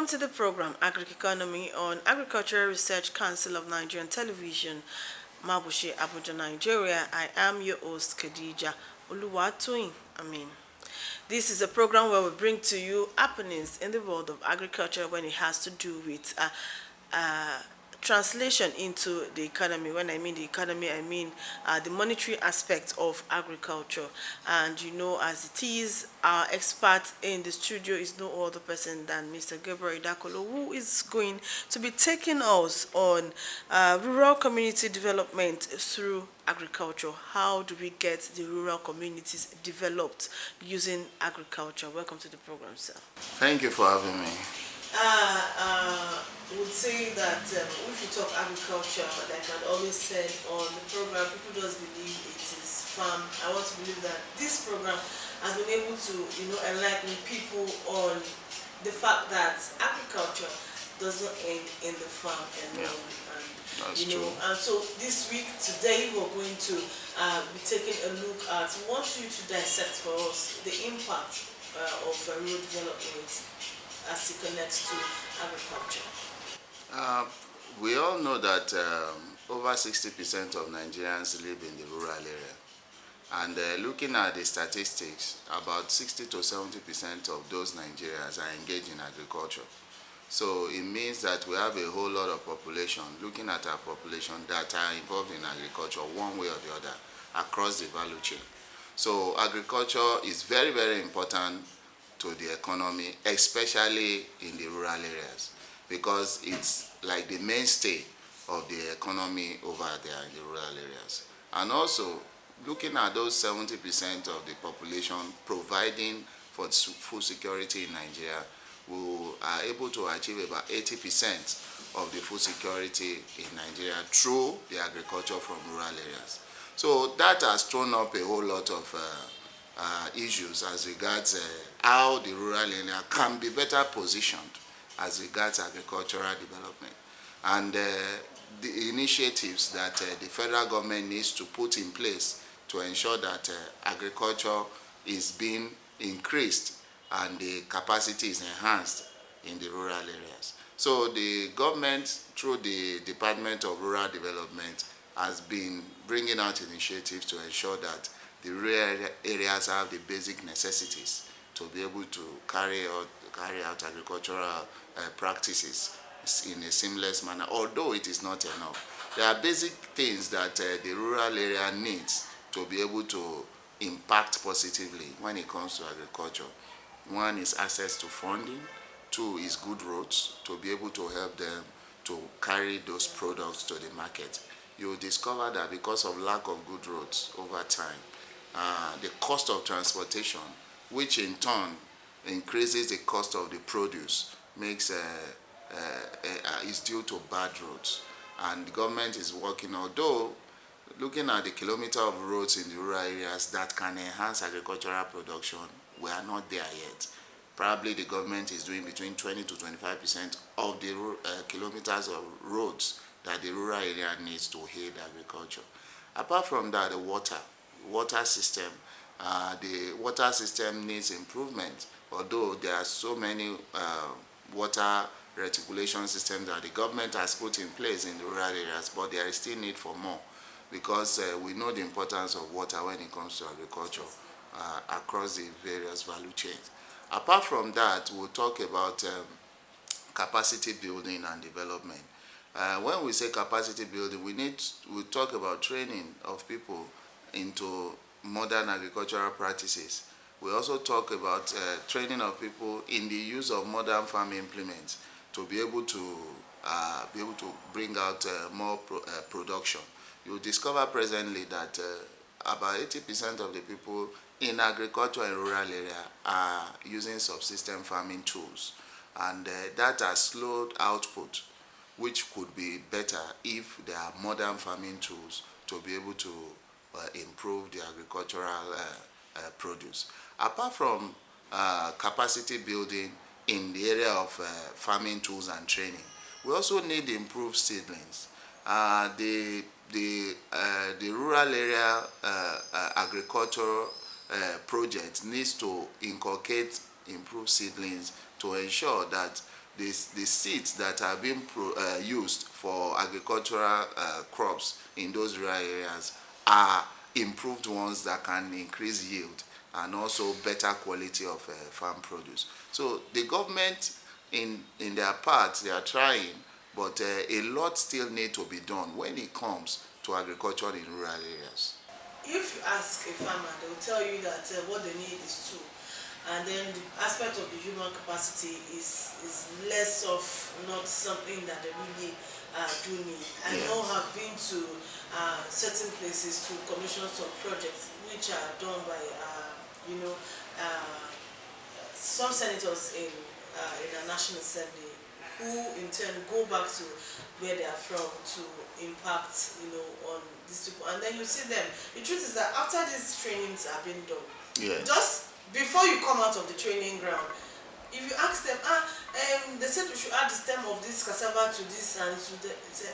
Welcome to the program Agric Economy on Agricultural Research Council of Nigerian Television, Mabushi, Abuja, Nigeria. I am your host, Khadija Oluwatoyin. This is a program where we bring to you happenings in the world of agriculture when it has to do with translation into the economy. When I mean the economy, I mean the monetary aspect of agriculture. And as it is, our expert in the studio is no other person than Mr. Gabriel Idakolo, who is going to be taking us on rural community development through agriculture. How do we get the rural communities developed using agriculture? Welcome to the program, sir. Thank you for having me. Would say that if you talk agriculture, like I always said on the program, people just believe it is farm. I want to believe that this program has been able to, enlighten people on the fact that agriculture does not end in the farm alone. Yeah, that's true. And so this week, today, we're going to be taking a look at, we want you to dissect for us the impact of rural development as it connects to agriculture. We all know that over 60% of Nigerians live in the rural area. And looking at the statistics, about 60 to 70% of those Nigerians are engaged in agriculture. So it means that we have a whole lot of population, looking at our population, that are involved in agriculture one way or the other across the value chain. So agriculture is very, very important to the economy, especially in the rural areas, because it's like the mainstay of the economy over there in the rural areas. And also, looking at those 70% of the population providing for food security in Nigeria, we are able to achieve about 80% of the food security in Nigeria through the agriculture from rural areas. So that has thrown up a whole lot of issues as regards how the rural area can be better positioned as regards agricultural development, and the initiatives that the federal government needs to put in place to ensure that agriculture is being increased and the capacity is enhanced in the rural areas. So the government, through the Department of Rural Development, has been bringing out initiatives to ensure that the rural areas have the basic necessities to be able to carry out agricultural practices in a seamless manner, although it is not enough. There are basic things that the rural area needs to be able to impact positively when it comes to agriculture. One is access to funding. Two is good roads to be able to help them to carry those products to the market. You will discover that because of lack of good roads over time, the cost of transportation, which in turn increases the cost of the produce, is due to bad roads. And the government is working, although looking at the kilometer of roads in the rural areas that can enhance agricultural production, we are not there yet. Probably the government is doing between 20 to 25% of the kilometers of roads that the rural area needs to aid agriculture. Apart from that, the water system. The water system needs improvement, although there are so many water reticulation systems that the government has put in place in the rural areas, but there is still need for more, because we know the importance of water when it comes to agriculture across the various value chains. Apart from that, we'll talk about capacity building and development. When we say capacity building, we talk about training of people into modern agricultural practices. We also talk about training of people in the use of modern farm implements to be able to bring out more production. You discover presently that about 80% of the people in agriculture and rural area are using subsistence farming tools, and that has slowed output, which could be better if there are modern farming tools to be able to improve the agricultural produce. Apart from capacity building in the area of farming tools and training, we also need improved seedlings. The rural area agriculture project needs to inculcate improved seedlings to ensure that the seeds that are being used for agricultural crops in those rural areas are improved ones that can increase yield and also better quality of farm produce. So the government, in their part, they are trying, but a lot still need to be done when it comes to agriculture in rural areas. If you ask a farmer, they will tell you that what they need is two. And then the aspect of the human capacity is less of not something that they really do need. I know I've been to certain places to commission some projects which are done by, you know, some senators in the National Assembly, who in turn go back to where they are from to impact, on these people. And then you see them. The truth is that after these trainings have been done, just before you come out of the training ground, if you ask them, they said we should add the stem of this cassava to this and to the, say,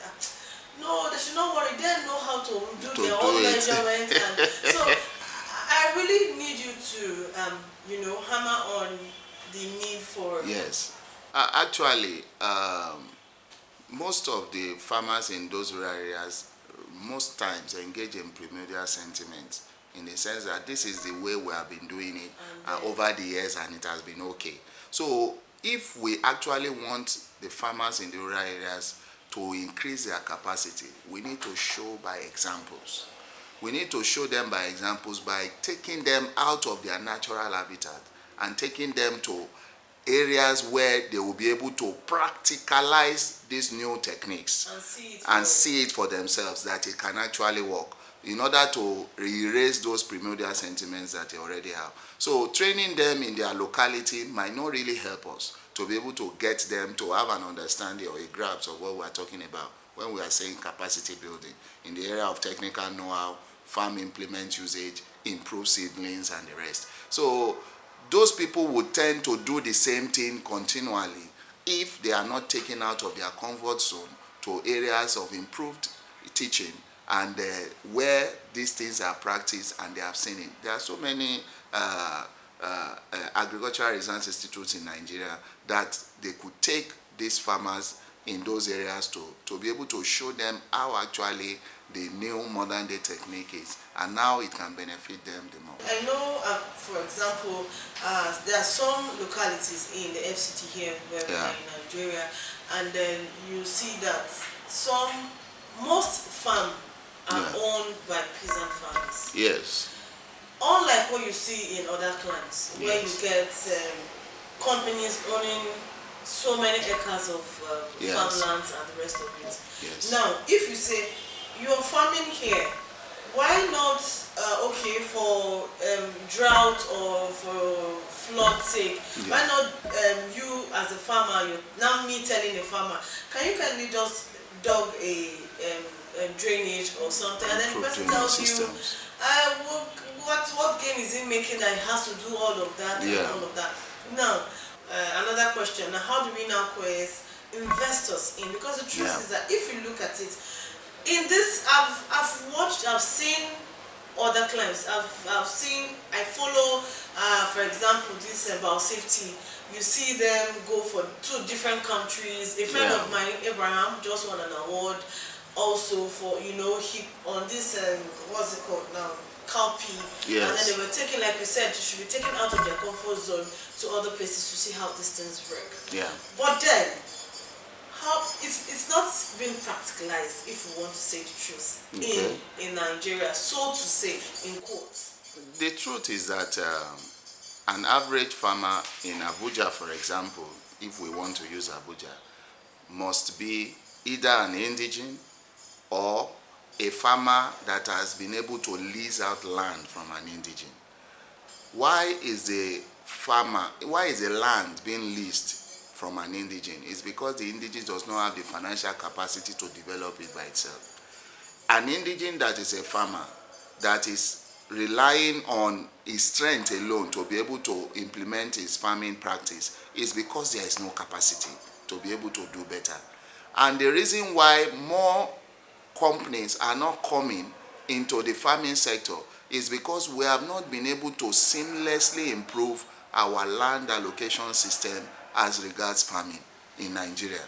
no, they should not worry. They know how to do their own measurements. And so I really need you to, hammer on the need for. Yes. Actually, most of the farmers in those rural areas most times engage in primordial sentiments, in the sense that this is the way we have been doing it over the years and it has been okay. So if we actually want the farmers in the rural areas to increase their capacity, we need to show by examples. We need to show them by examples by taking them out of their natural habitat and taking them to areas where they will be able to practicalize these new techniques and see it for themselves that it can actually work, in order to erase those primordial sentiments that they already have. So training them in their locality might not really help us to be able to get them to have an understanding or a grasp of what we are talking about when we are saying capacity building in the area of technical know-how, farm implement usage, improve seedlings and the rest. So those people would tend to do the same thing continually if they are not taken out of their comfort zone to areas of improved teaching and where these things are practiced and they have seen it. There are so many agricultural research institutes in Nigeria that they could take these farmers in those areas to be able to show them how actually the new modern day technique is and how it can benefit them the most. I know, for example, there are some localities in the FCT here where we are in Nigeria, and then you see that most farms are owned by peasant farmers. Yes. Unlike what you see in other clans, where you get companies owning so many acres of farmlands and the rest of it. Yes. Now, if you say you're farming here, why not, for drought or for flood sake, why not you as a farmer, now me telling a farmer, can you kindly just dug a drainage or something, and then the person tells you, what gain is it making that he has to do all of that and all of that. Now, another question, now how do we now coerce investors in? Because the truth is that if you look at it, in this, I've seen other claims. I follow, for example, this about safety. You see them go for 2 different countries. A friend of mine, Abraham, just won an award also for, on this, what's it called now? Cowpea. Yes. And then they were taken, like you said, you should be taken out of their comfort zone to other places to see how these things work. Yeah. But then, it's not been practicalized, if we want to say the truth, in Nigeria, so to say, in quotes. The truth is that an average farmer in Abuja, for example, if we want to use Abuja, must be either an indigene or a farmer that has been able to lease out land from an indigene. Why is the land being leased from an indigene? It's because the indigene does not have the financial capacity to develop it by itself. An indigene that is a farmer that is relying on his strength alone to be able to implement his farming practice is because there is no capacity to be able to do better. And the reason why more companies are not coming into the farming sector is because we have not been able to seamlessly improve our land allocation system as regards farming. in Nigeria.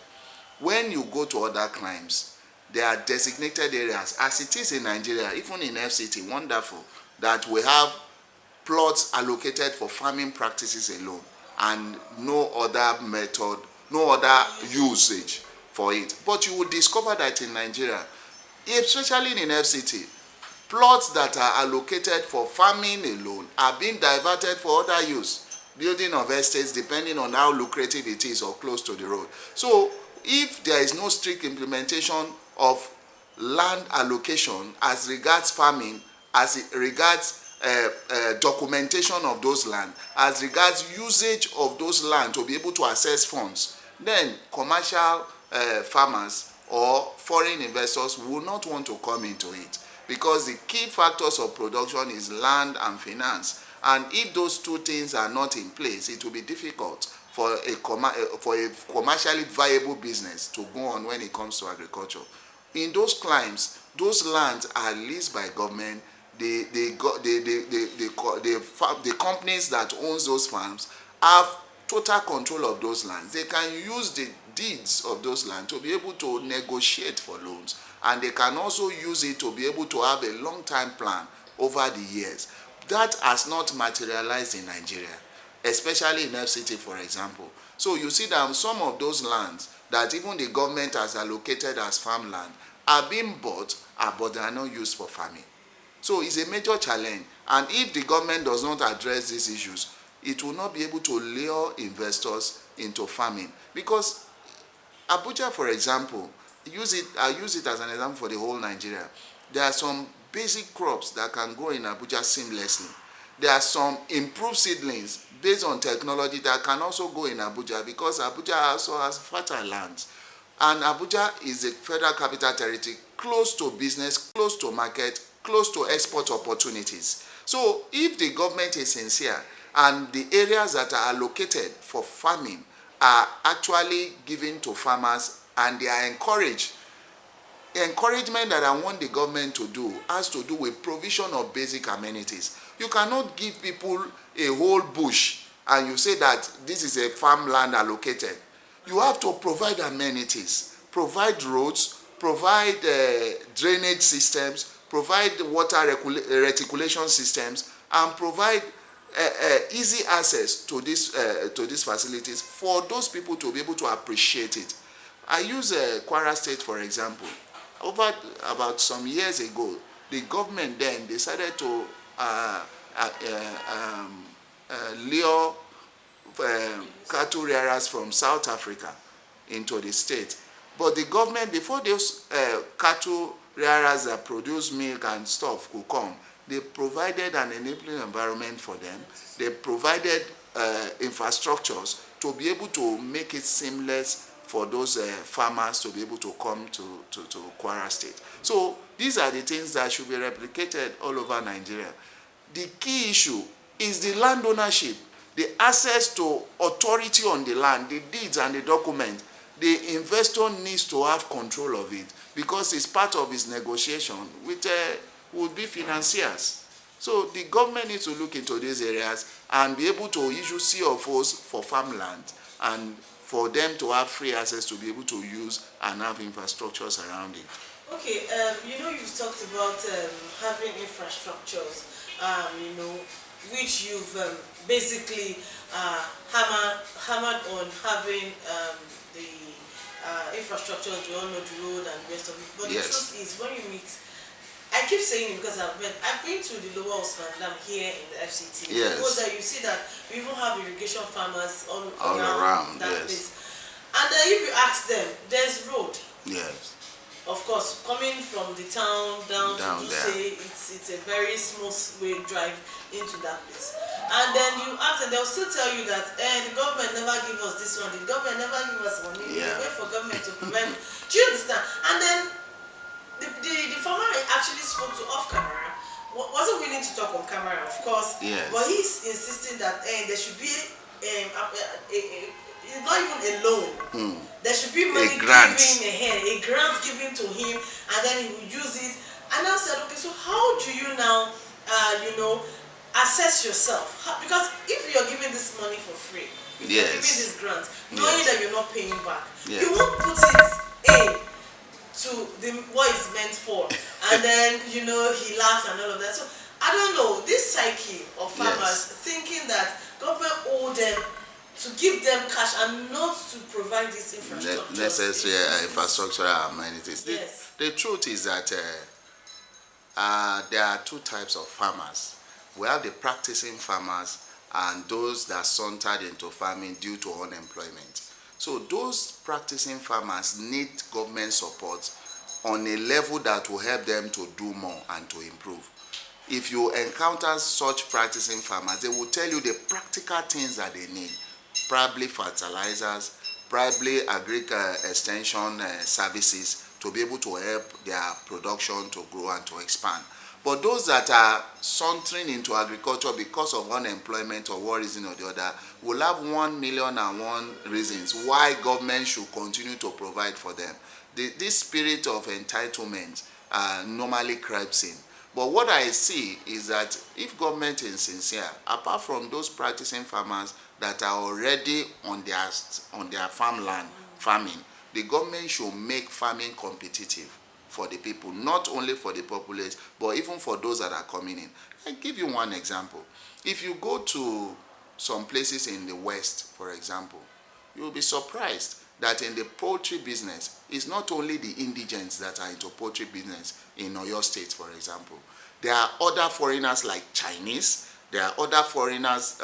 When you go to other climes, there are designated areas, as it is in Nigeria, even in FCT, wonderful, that we have plots allocated for farming practices alone and no other method, no other usage for it. But you will discover that in Nigeria, especially in FCT, plots that are allocated for farming alone are being diverted for other use, building of estates, depending on how lucrative it is or close to the road. So if there is no strict implementation of land allocation as regards farming, as it regards documentation of those land, as regards usage of those land to be able to access funds, then commercial farmers or foreign investors will not want to come into it, because the key factors of production is land and finance. And if those two things are not in place, it will be difficult for a commercially viable business to go on when it comes to agriculture. In those climes, those lands are leased by government. The companies that owns those farms have total control of those lands. They can use the deeds of those lands to be able to negotiate for loans, and they can also use it to be able to have a long-term plan over the years. That has not materialized in Nigeria, especially in FCT, for example. So you see that some of those lands that even the government has allocated as farmland are being bought, but they are not used for farming. So it's a major challenge, and if the government does not address these issues, it will not be able to lure investors into farming. Because Abuja, for example, I use it as an example for the whole Nigeria. There are some basic crops that can grow in Abuja seamlessly. There are some improved seedlings based on technology that can also go in Abuja, because Abuja also has fertile lands. And Abuja is a federal capital territory, close to business, close to market, close to export opportunities. So if the government is sincere and the areas that are allocated for farming are actually given to farmers and they are encouraged, the encouragement that I want the government to do has to do with provision of basic amenities. You cannot give people a whole bush and you say that this is a farmland allocated. You have to provide amenities, provide roads, provide drainage systems, provide water reticulation systems, and provide easy access to these facilities for those people to be able to appreciate it. I use Kwara State, for example. Over about some years ago, the government then decided to lure cattle rearers from South Africa into the state. But the government, before those cattle rearers that produce milk and stuff could come, they provided an enabling environment for them. They provided infrastructures to be able to make it seamless for those farmers to be able to come to Kwara State. So these are the things that should be replicated all over Nigeria. The key issue is the land ownership, the access to authority on the land, the deeds and the document. The investor needs to have control of it, because it's part of his negotiation with would-be financiers. So the government needs to look into these areas and be able to issue CFOs for farmland, and for them to have free access to be able to use and have infrastructures around it. Okay, you've talked about having infrastructures, which you've basically hammered on having the infrastructures. We all know the road and the rest of it. But Yes. the truth is, when you meet, I keep saying it because I've been to the Lower Osman Dam here in the FCT. Yes. You go there, you see that we even have irrigation farmers all around that yes. place. And if you ask them, there's road. Yes. Of course, coming from the town down to there. say it's a very smooth way drive into that place. And then you ask and they'll still tell you that the government never give us this one, the government never give us money, we wait for government to provide. Do you understand? And then the farmer actually spoke to off camera, wasn't willing to talk on camera, of course, but he's insisting that there should be it's not even a loan. There should be money given, a grant given to him, and then he will use it. And I said, okay, so how do you now, assess yourself? Because if you're giving this money for free, if you're giving Yes. this grant, knowing Yes. that you're not paying back, Yes. you won't put it in to what it's meant for, and then he laughs and all of that. So I don't know this psyche of farmers Yes. thinking that government owe them to give them cash and not to provide this infrastructure. Necessary infrastructural amenities. Yes. The truth is that there are two types of farmers. We have the practicing farmers and those that sauntered into farming due to unemployment. So those practicing farmers need government support on a level that will help them to do more and to improve. If you encounter such practicing farmers, they will tell you the practical things that they need, probably fertilizers, probably agric extension services to be able to help their production to grow and to expand. But those that are sauntering into agriculture because of unemployment or one reason or the other will have 1,000,001 reasons why government should continue to provide for them. This spirit of entitlement normally creeps in. But what I see is that if government is sincere, apart from those practicing farmers that are already on their farmland farming, the government should make farming competitive for the people, not only for the populace, but even for those that are coming in. I'll give you one example. If you go to some places in the West, for example, you will be surprised that in the poultry business, it's not only the indigents that are into poultry business in Oyo State, for example. There are other foreigners like Chinese, there are other foreigners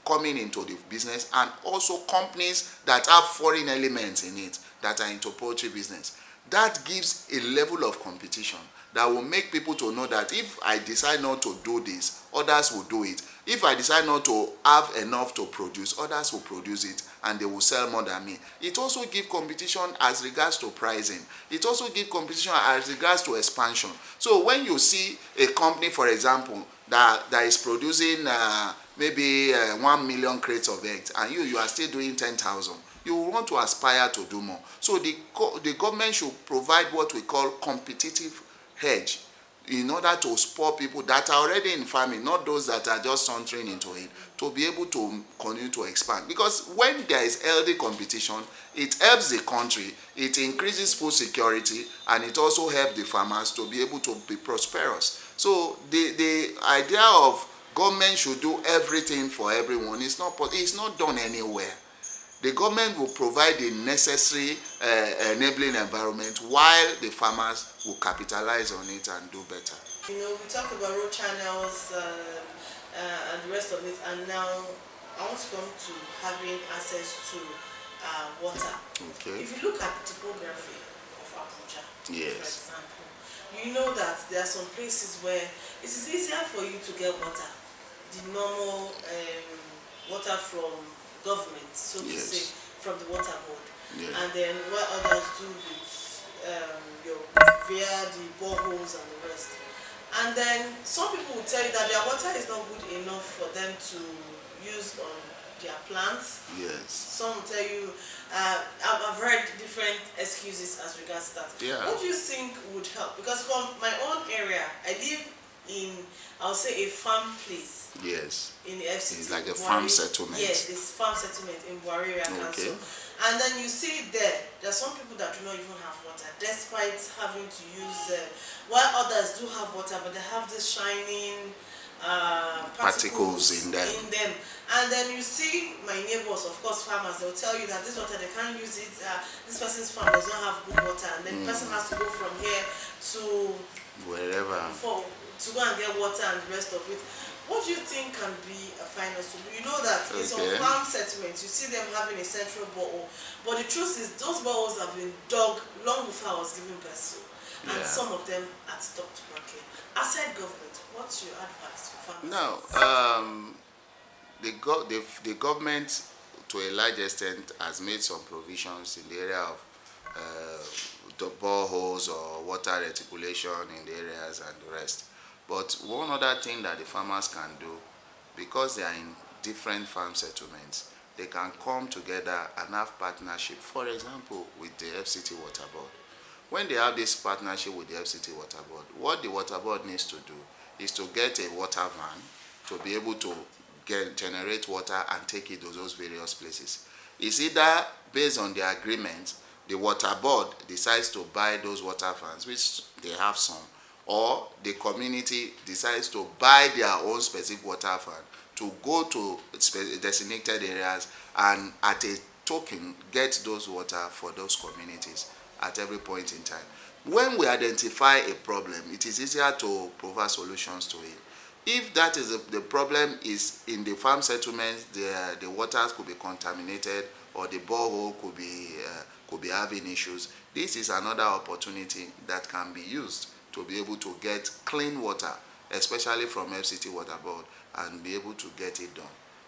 coming into the business, and also companies that have foreign elements in it that are into poultry business. That gives a level of competition that will make people to know that if I decide not to do this, others will do it. If I decide not to have enough to produce, others will produce it and they will sell more than me. It also gives competition as regards to pricing. It also gives competition as regards to expansion. So when you see a company, for example, that is producing maybe 1 million crates of eggs, and you are still doing 10,000, you will want to aspire to do more. So the government should provide what we call competitive hedge in order to spur people that are already in farming, not those that are just sauntering into it, to be able to continue to expand. Because when there is healthy competition, it helps the country, it increases food security, and it also helps the farmers to be able to be prosperous. So the idea of government should do everything for everyone is not done anywhere. The government will provide the necessary enabling environment while the farmers will capitalize on it and do better. We talk about road channels and the rest of it, and now I want to come to having access to water. Okay. If you look at the topography of Abuja, Yes. for example, you know that there are some places where it is easier for you to get water, the normal water from government, so to Yes. say, from the water board, Yeah. and then what others do with via the boreholes and the rest. And then some people will tell you that their water is not good enough for them to use on their plants. Yes. Some will tell you, I've heard different excuses as regards that. Yeah. What do you think would help? Because from my own area, I live in, I'll say, a farm place. Yes. In the FCT. It's like a farm settlement. Yes, this farm settlement in Buari area council. And then you see there are some people that do not even have water, despite having to use, while others do have water, but they have this shining particles in them. And then you see my neighbors, of course farmers, they'll tell you that this water, they can't use it, this person's farm does not have good water, and then the person has to go from here to wherever to go and get water and the rest of it. What do you think can be a final solution? You know that in some farm settlements, you see them having a central borehole, but the truth is those boreholes have been dug long before I was giving birth, and some of them had stopped working. Aside government, what's your advice for farmers? Now, the government, to a large extent, has made some provisions in the area of the boreholes or water reticulation in the areas and the rest. But one other thing that the farmers can do, because they are in different farm settlements, they can come together and have partnership, for example, with the FCT Water Board. When they have this partnership with the FCT Water Board, what the Water Board needs to do is to get a water van to be able to generate water and take it to those various places. It's either based on the agreement, the water board decides to buy those water fans, which they have some, or the community decides to buy their own specific water fan to go to designated areas and at a token get those water for those communities at every point in time. When we identify a problem, it is easier to provide solutions to it. If that is the problem is in the farm settlements, the waters could be contaminated or the borehole could be having issues. This is another opportunity that can be used to be able to get clean water, especially from FCT Water Board, and be able to get it done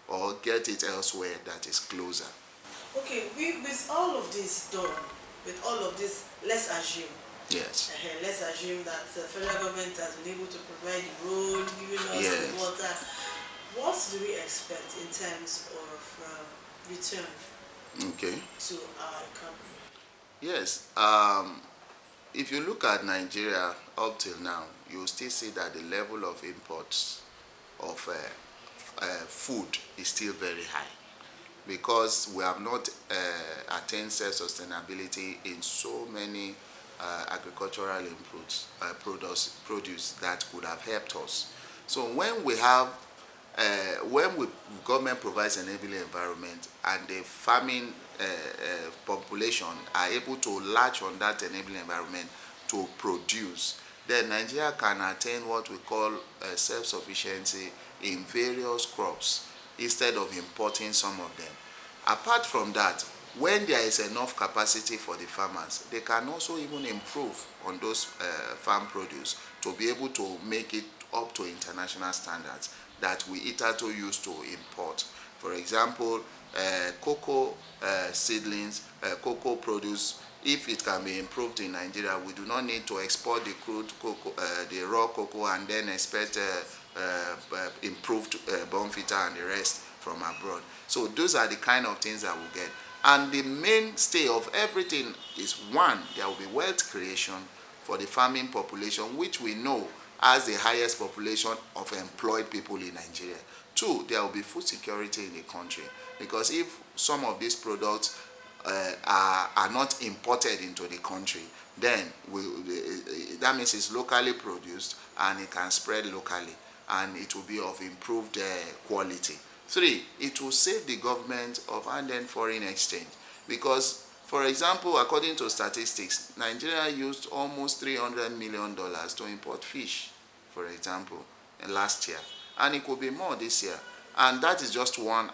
or get it elsewhere that is closer. Okay, with all of this done, with all of this, let's assume. Yes. Let's assume that the federal government has been able to provide the road, giving us the water. What do we expect in terms of return to our economy? Yes. If you look at Nigeria up till now, you will still see that the level of imports of food is still very high, because we have not attained self-sustainability in so many agricultural inputs, produce that could have helped us. So when we have, government provides an enabling environment and the farming population are able to latch on that enabling environment to produce, then Nigeria can attain what we call self-sufficiency in various crops instead of importing some of them. Apart from that, when there is enough capacity for the farmers, they can also even improve on those farm produce to be able to make it up to international standards that we hitherto used to import. For example, cocoa seedlings, cocoa produce, if it can be improved in Nigeria, we do not need to export the crude cocoa, the raw cocoa, and then expect improved bonfita and the rest from abroad. So those are the kind of things that we get. And the mainstay of everything is, one, there will be wealth creation for the farming population, which we know has the highest population of employed people in Nigeria. Two, there will be food security in the country, because if some of these products are not imported into the country, then that means it's locally produced and it can spread locally and it will be of improved quality. Three, it will save the government of hand foreign exchange, because, for example, according to statistics, Nigeria used almost $300 million to import fish, for example, last year, and it could be more this year. And that is just one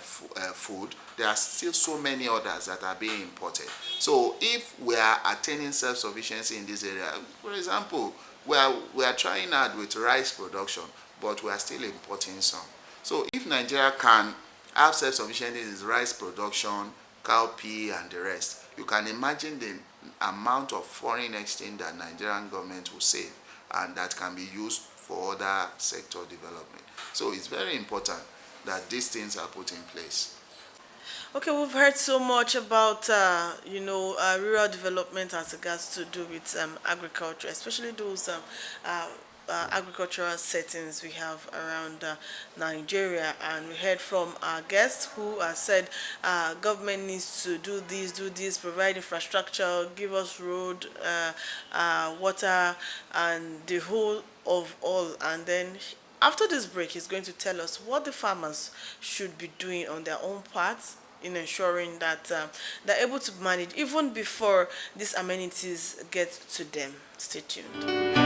food. There are still so many others that are being imported. So if we are attaining self-sufficiency in this area, for example, we are trying hard with rice production, but we are still importing some. So if Nigeria can have self-sufficiency in rice production, cowpea and the rest, you can imagine the amount of foreign exchange that Nigerian government will save, and that can be used for other sector development. So it's very important that these things are put in place. Okay, we've heard so much about rural development as regards to do with agriculture, especially those agricultural settings we have around Nigeria, and we heard from our guests who have said government needs to do this, provide infrastructure, give us road, water, and the whole of all. And then after this break, he's going to tell us what the farmers should be doing on their own parts in ensuring that they're able to manage even before these amenities get to them. Stay tuned.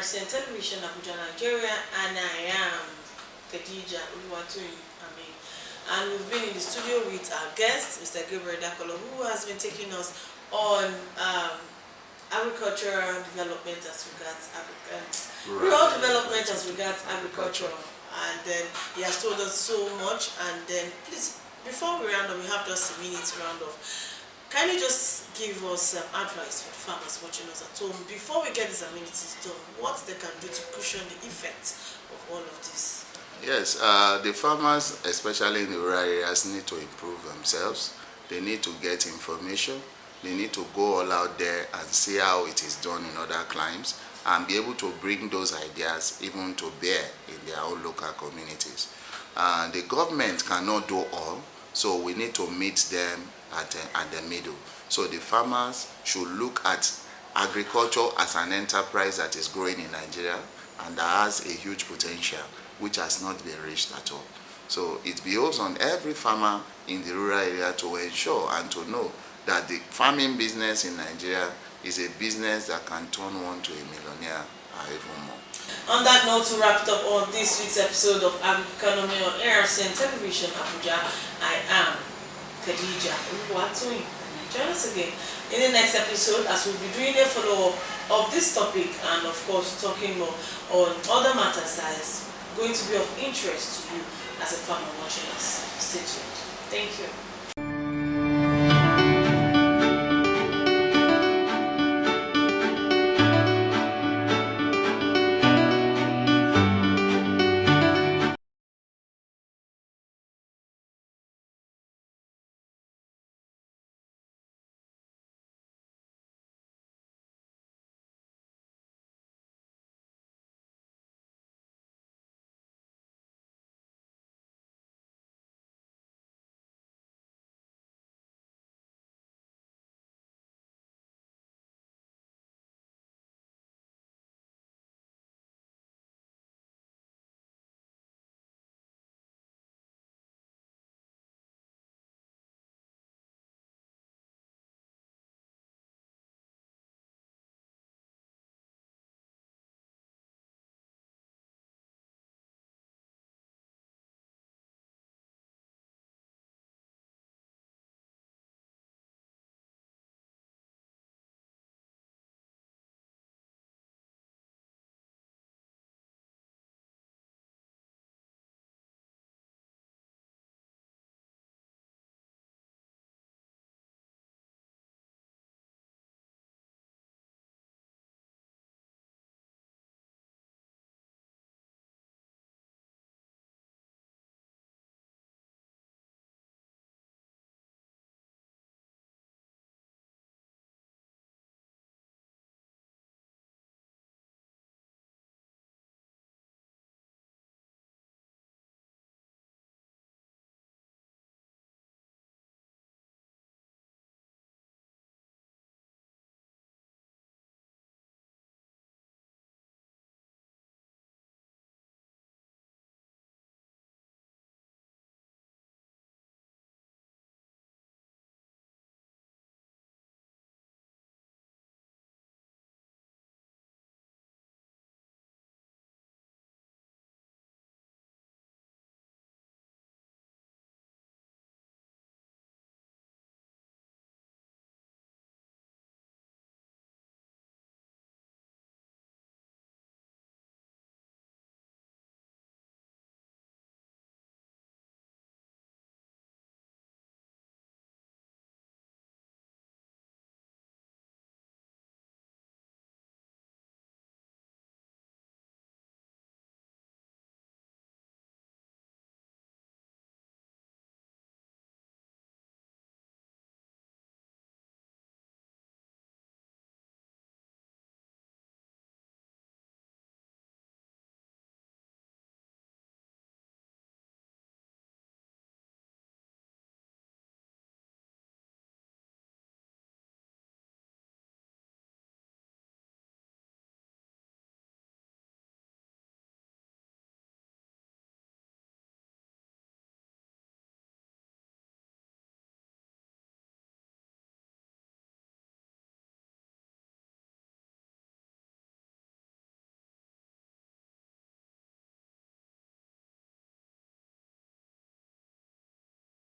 ARCN Television, Abuja, Nigeria, and I am Khadija Uluwatoyin. And we've been in the studio with our guest, Mr. Gabriel Dakolo, who has been taking us on agricultural development as regards rural development as regards agriculture. And then he has told us so much. And then please, before we round up, we have just a minute to round off. Can you just give us some advice for the farmers watching us at home before we get these amenities done? What they can do to cushion the effects of all of this? Yes, the farmers, especially in the rural areas, need to improve themselves. They need to get information. They need to go all out there and see how it is done in other climes and be able to bring those ideas even to bear in their own local communities. The government cannot do all, so we need to meet them at the middle. So the farmers should look at agriculture as an enterprise that is growing in Nigeria and that has a huge potential, which has not been reached at all. So it behoves on every farmer in the rural area to ensure and to know that the farming business in Nigeria is a business that can turn one to a millionaire or even more. On that note, to wrap up on this week's episode of Agric Economy on ARCN Television Abuja, I am Khadija Uluwatoyin. Join us again in the next episode as we'll be doing a follow-up of this topic and of course talking more on other matters that is going to be of interest to you as a farmer watching us. Stay tuned. Thank you.